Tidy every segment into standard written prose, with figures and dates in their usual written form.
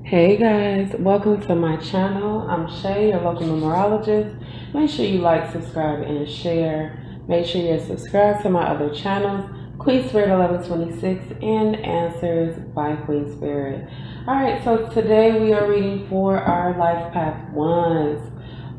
Hey guys, welcome to my channel. I'm Shay, your local numerologist. Make sure you like, subscribe, and share. Make sure you're subscribed to my other channels, Queen Spirit 1126 and Answers by Queen Spirit. Alright, so today we are reading for our life path ones.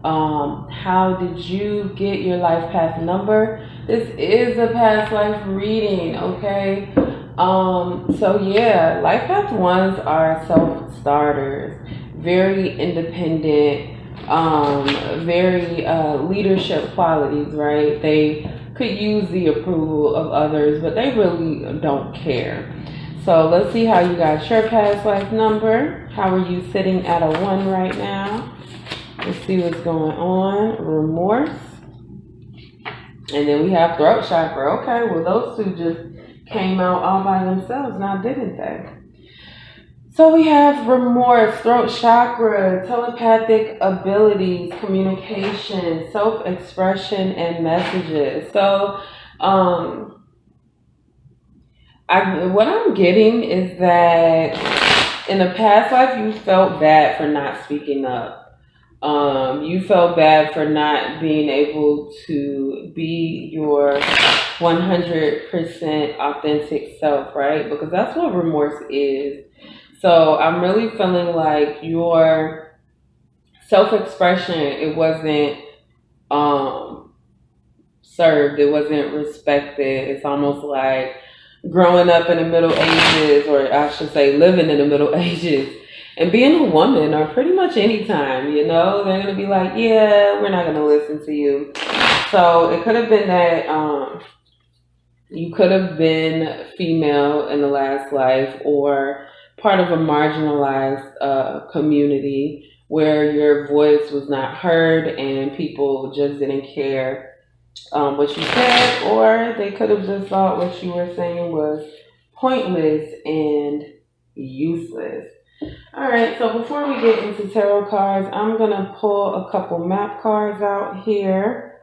How did you get your life path number? This is a past life reading, okay? So yeah, life path ones are self-starters, very independent, very leadership qualities, right? They could use the approval of others, but they really don't care. So let's see how you got your past life number. How are you sitting at a 1 right now? Let's see what's going on. Remorse. And then we have throat chakra. Okay, well those two just came out all by themselves now, didn't they? So we have remorse, throat chakra, telepathic abilities, communication, self-expression, and messages. So what I'm getting is that in a past life you felt bad for not speaking up. You felt bad for not being able to be your 100% authentic self, right? Because that's what remorse is. So I'm really feeling like your self-expression, it wasn't served, it wasn't respected. It's almost like growing up in the Middle Ages, or I should say living in the Middle Ages, and being a woman, or pretty much any time, you know, they're going to be like, yeah, we're not going to listen to you. So it could have been that you could have been female in the last life, or part of a marginalized community where your voice was not heard and people just didn't care what you said, or they could have just thought what you were saying was pointless and useless. All right, so before we get into tarot cards, I'm going to pull a couple map cards out here.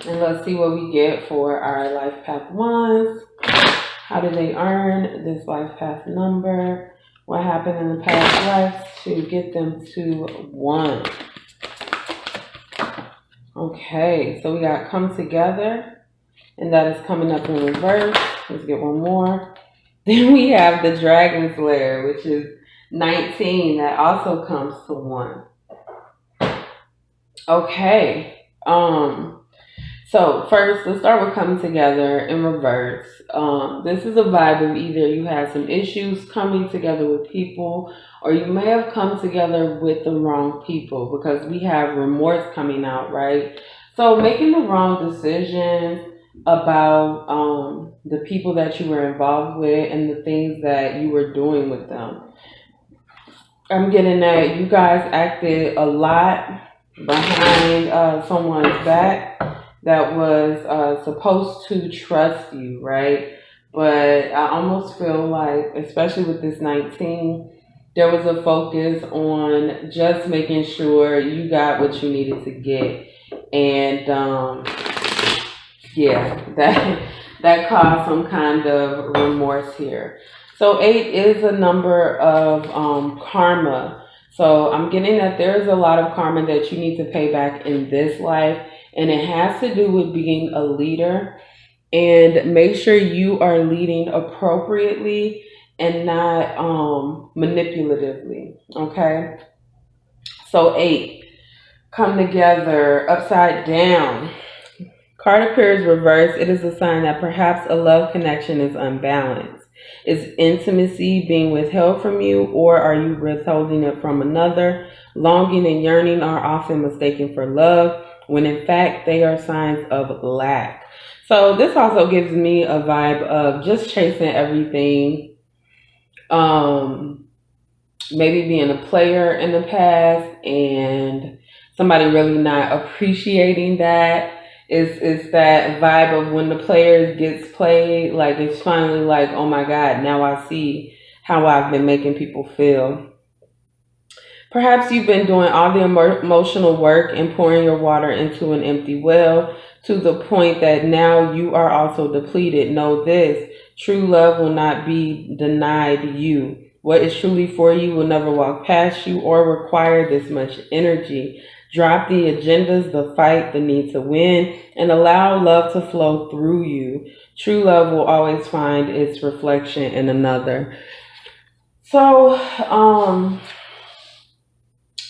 And let's see what we get for our life path ones. How did they earn this life path number? What happened in the past lives to get them to 1? Okay, so we got come together, and that is coming up in reverse. Let's get one more. Then we have the Dragon's Lair, which is 19. That also comes to 1. Okay. So first, let's start with coming together in reverse. This is a vibe of either you had some issues coming together with people, or you may have come together with the wrong people, because we have remorse coming out, right? So making the wrong decisions about the people that you were involved with and the things that you were doing with them. I'm getting that you guys acted a lot behind someone's back that was supposed to trust you, right? But I almost feel like, especially with this 19, there was a focus on just making sure you got what you needed to get. And yeah, that caused some kind of remorse here. So 8 is a number of karma. So I'm getting that there's a lot of karma that you need to pay back in this life. And it has to do with being a leader. And make sure you are leading appropriately and not manipulatively. Okay? So 8, come together, upside down. Card appears reversed. It is a sign that perhaps a love connection is unbalanced. Is intimacy being withheld from you, or are you withholding it from another? Longing and yearning are often mistaken for love, when in fact they are signs of lack. So this also gives me a vibe of just chasing everything. Maybe being a player in the past and somebody really not appreciating that. It's that vibe of when the player gets played, like it's finally like, oh my God, now I see how I've been making people feel. Perhaps you've been doing all the emotional work and pouring your water into an empty well, to the point that now you are also depleted. Know this: true love will not be denied you. What is truly for you will never walk past you or require this much energy. Drop the agendas, the fight, the need to win, and allow love to flow through you. True love will always find its reflection in another. So,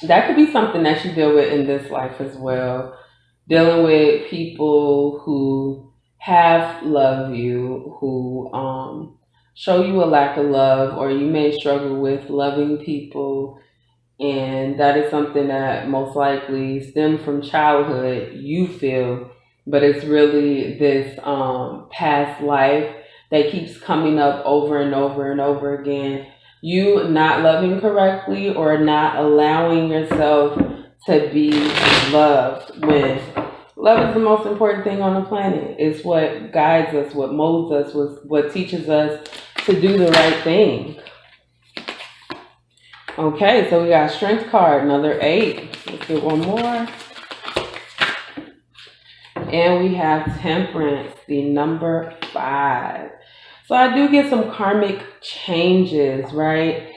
that could be something that you deal with in this life as well. Dealing with people who half love you, who show you a lack of love, or you may struggle with loving people, and that is something that most likely stemmed from childhood, you feel, but it's really this past life that keeps coming up over and over and over again. You not loving correctly or not allowing yourself to be loved, when love is the most important thing on the planet. It's what guides us, what molds us, what teaches us to do the right thing. Okay, so we got Strength card, another 8. Let's get one more. And we have Temperance, the number 5. So I do get some karmic changes, right?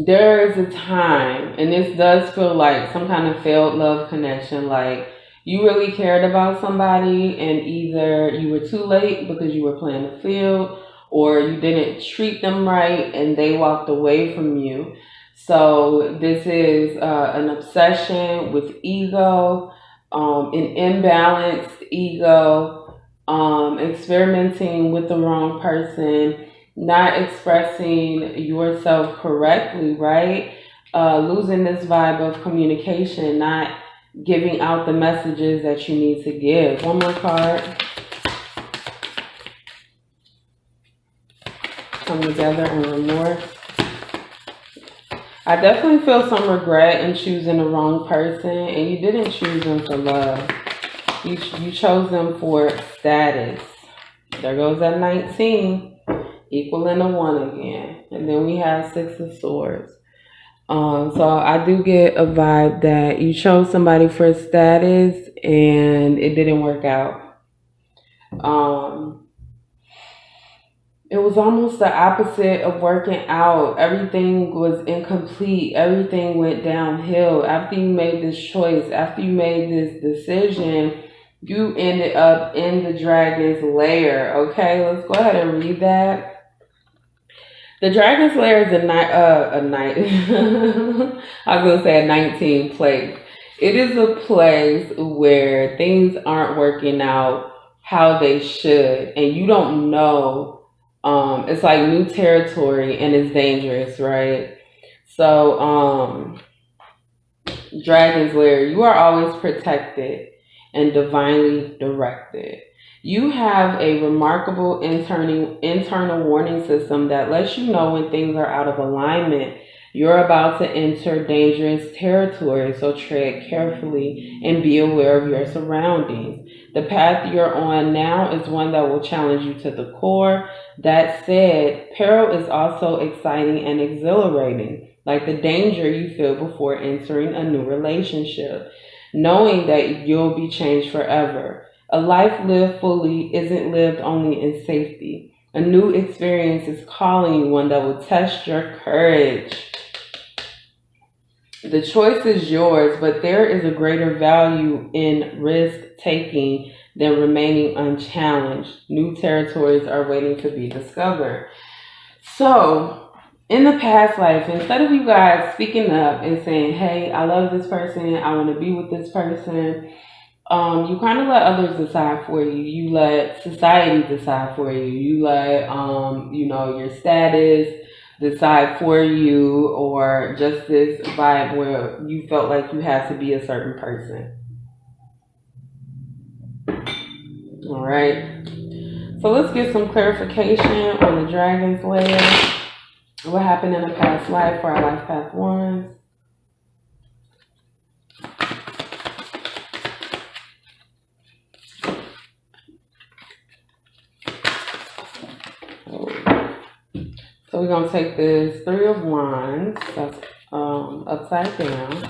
There is a time, and this does feel like some kind of failed love connection, like you really cared about somebody and either you were too late because you were playing the field, or you didn't treat them right and they walked away from you. So this is an obsession with ego, an imbalanced ego, experimenting with the wrong person, not expressing yourself correctly, right? Losing this vibe of communication, not giving out the messages that you need to give. One more card. Come together and remorse. I definitely feel some regret in choosing the wrong person, and you didn't choose them for love. You chose them for status. There goes that 19, equaling a 1 again. And then we have 6 of Swords. So I do get a vibe that you chose somebody for status and it didn't work out. It was almost the opposite of working out. Everything was incomplete. Everything went downhill. After you made this choice, after you made this decision, you ended up in the dragon's lair. Okay, let's go ahead and read that. The dragon's lair is a night. I was gonna say a 19 place. It is a place where things aren't working out how they should, and you don't know. It's like new territory, and it's dangerous, right? So, dragon's lair, you are always protected and divinely directed. You have a remarkable internal warning system that lets you know when things are out of alignment. You're about to enter dangerous territory, so tread carefully and be aware of your surroundings. The path you're on now is one that will challenge you to the core. That said, peril is also exciting and exhilarating, like the danger you feel before entering a new relationship, knowing that you'll be changed forever. A life lived fully isn't lived only in safety. A new experience is calling you, one that will test your courage. The choice is yours, but there is a greater value in risk-taking than remaining unchallenged. New territories are waiting to be discovered. So, in the past life, instead of you guys speaking up and saying, hey, I love this person, I want to be with this person, you kind of let others decide for you. You let society decide for you. You let, your status decide for you, or just this vibe where you felt like you had to be a certain person. All right. So let's get some clarification on the dragon's lair. What happened in a past life for our life path ones? So we're going to take this 3 of Wands, that's upside down,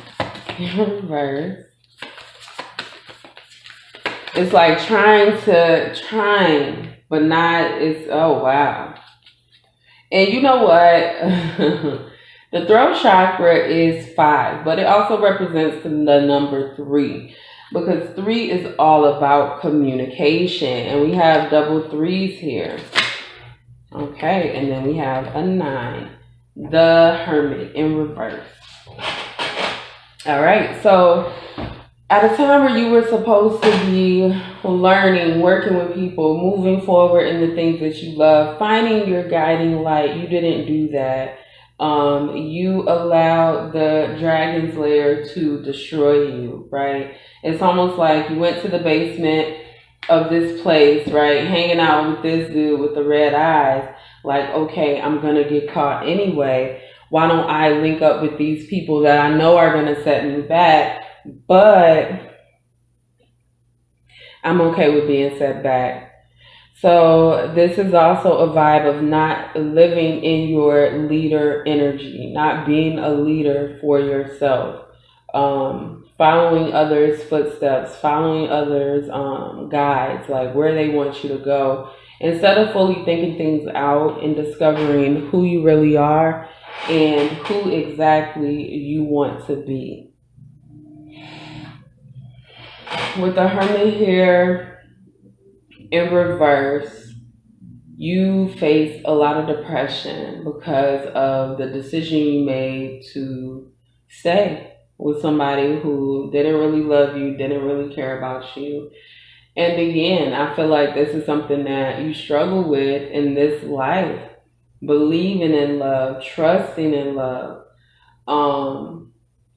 in reverse. It's like trying, but not, oh wow. And you know what? The throat chakra is 5, but it also represents the number 3, because 3 is all about communication, and we have double threes here. Okay, and then we have a 9, the Hermit in reverse. All right, so at a time where you were supposed to be learning, working with people, moving forward in the things that you love, finding your guiding light, you didn't do that. You allowed the dragon's lair to destroy you, right? It's almost like you went to the basement of this place, right? Hanging out with this dude with the red eyes. Like, okay, I'm going to get caught anyway. Why don't I link up with these people that I know are going to set me back? But I'm okay with being set back. So this is also a vibe of not living in your leader energy, not being a leader for yourself, following others' footsteps, following others' guides, like where they want you to go, instead of fully thinking things out and discovering who you really are and who exactly you want to be. With the Hermit here in reverse, you face a lot of depression because of the decision you made to stay with somebody who didn't really love you, didn't really care about you. And again, I feel like this is something that you struggle with in this life. Believing in love, trusting in love.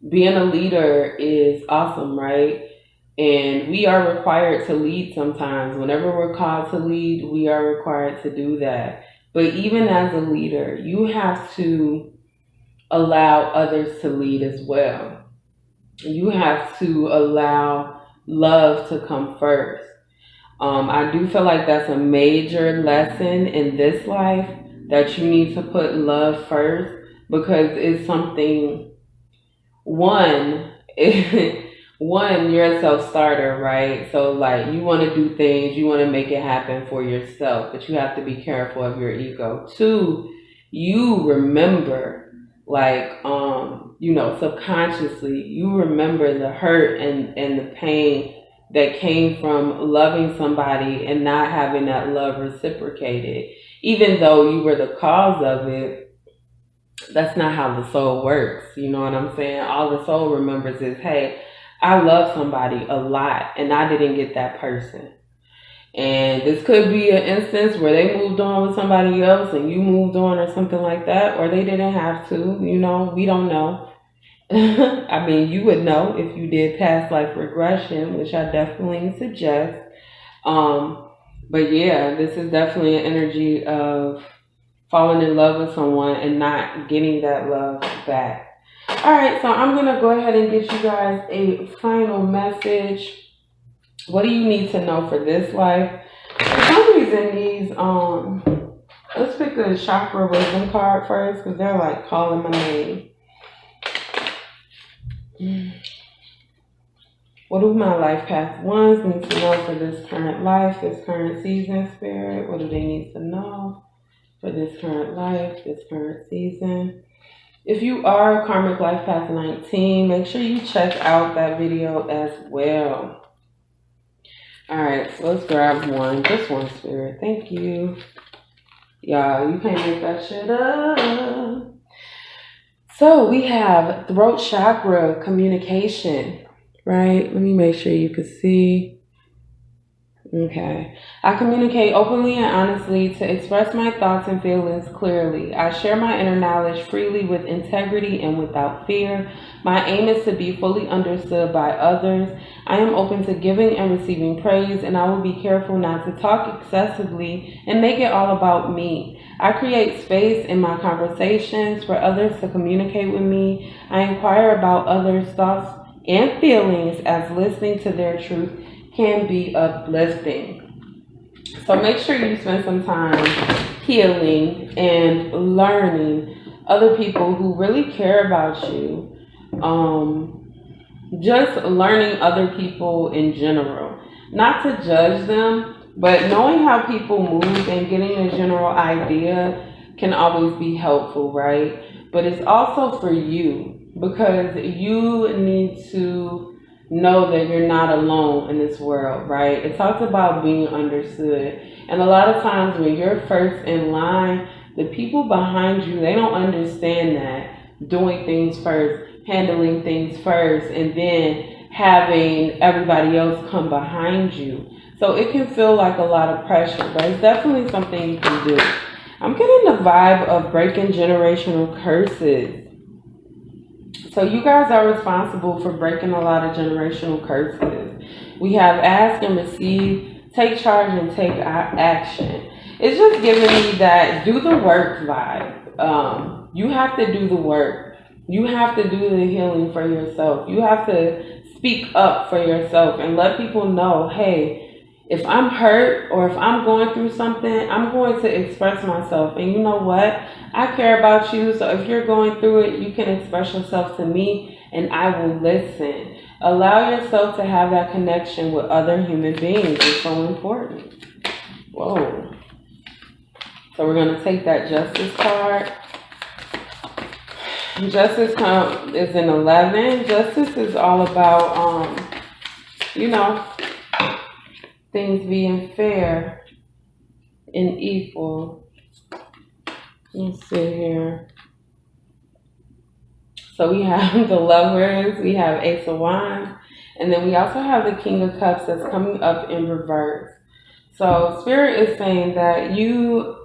Being a leader is awesome, right? And we are required to lead sometimes. Whenever we're called to lead, we are required to do that. But even as a leader, you have to allow others to lead as well. You have to allow love to come first. I do feel like that's a major lesson in this life, that you need to put love first, because it's something, one, you're a self-starter, right? So like you want to do things, you want to make it happen for yourself, but you have to be careful of your ego. 2, you remember, like, subconsciously, you remember the hurt and the pain that came from loving somebody and not having that love reciprocated. Even though you were the cause of it, that's not how the soul works. You know what I'm saying? All the soul remembers is, hey, I love somebody a lot and I didn't get that person. And this could be an instance where they moved on with somebody else and you moved on or something like that, or they didn't have to, we don't know. I mean, you would know if you did past life regression, which I definitely suggest. But yeah, this is definitely an energy of falling in love with someone and not getting that love back. All right, so I'm going to go ahead and get you guys a final message. What do you need to know for this life? For some reason, these, let's pick a chakra wisdom card first, because they're like calling my name. What do my life path ones need to know for this current life, this current season, Spirit? What do they need to know for this current life, this current season? If you are Karmic Life Path 19, make sure you check out that video as well. All right, so let's grab one. Just one, Spirit. Thank you. Y'all, you can't make that shit up. So we have throat chakra communication, right? Let me make sure you can see. Okay. I communicate openly and honestly to express my thoughts and feelings clearly. I share my inner knowledge freely with integrity and without fear. My aim is to be fully understood by others. I am open to giving and receiving praise, and I will be careful not to talk excessively and make it all about me. I create space in my conversations for others to communicate with me. I inquire about others' thoughts and feelings, as listening to their truth can be uplifting. So make sure you spend some time healing and learning other people who really care about you. Just learning other people in general. Not to judge them, but knowing how people move and getting a general idea can always be helpful, right? But it's also for you, because you need to know that you're not alone in this world, right? It talks about being understood. And a lot of times when you're first in line, the people behind you, they don't understand that. Doing things first, handling things first, and then having everybody else come behind you. So it can feel like a lot of pressure, but it's definitely something you can do. I'm getting the vibe of breaking generational curses. So you guys are responsible for breaking a lot of generational curses. We have ask and receive, take charge and take action. It's just giving me that do the work vibe. You have to do the work. You have to do the healing for yourself. You have to speak up for yourself and let people know, hey, if I'm hurt or if I'm going through something, I'm going to express myself. And you know what? I care about you. So if you're going through it, you can express yourself to me and I will listen. Allow yourself to have that connection with other human beings. It's so important. Whoa. So we're going to take that Justice card. Justice is in 11. Justice is all about, things being fair and equal. Let's see here. So we have the Lovers, we have Ace of Wands, and then we also have the King of Cups that's coming up in reverse. So Spirit is saying that you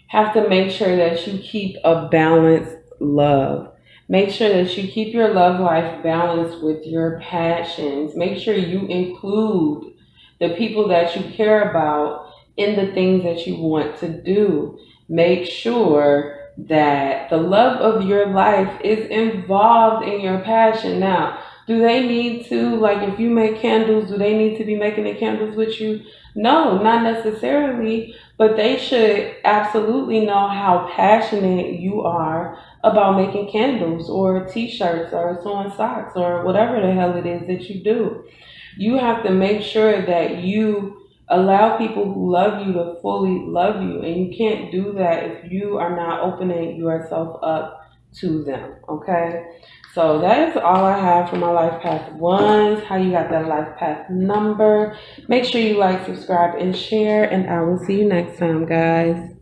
have to make sure that you keep a balanced love. Make sure that you keep your love life balanced with your passions. Make sure you include the people that you care about in the things that you want to do. Make sure that the love of your life is involved in your passion. Now, do they need to, like if you make candles, do they need to be making the candles with you? No, not necessarily, but they should absolutely know how passionate you are about making candles or t-shirts or sewing socks or whatever the hell it is that you do. You have to make sure that you allow people who love you to fully love you. And you can't do that if you are not opening yourself up to them. Okay? So that is all I have for my life path ones. How you got that life path number. Make sure you like, subscribe, and share. And I will see you next time, guys.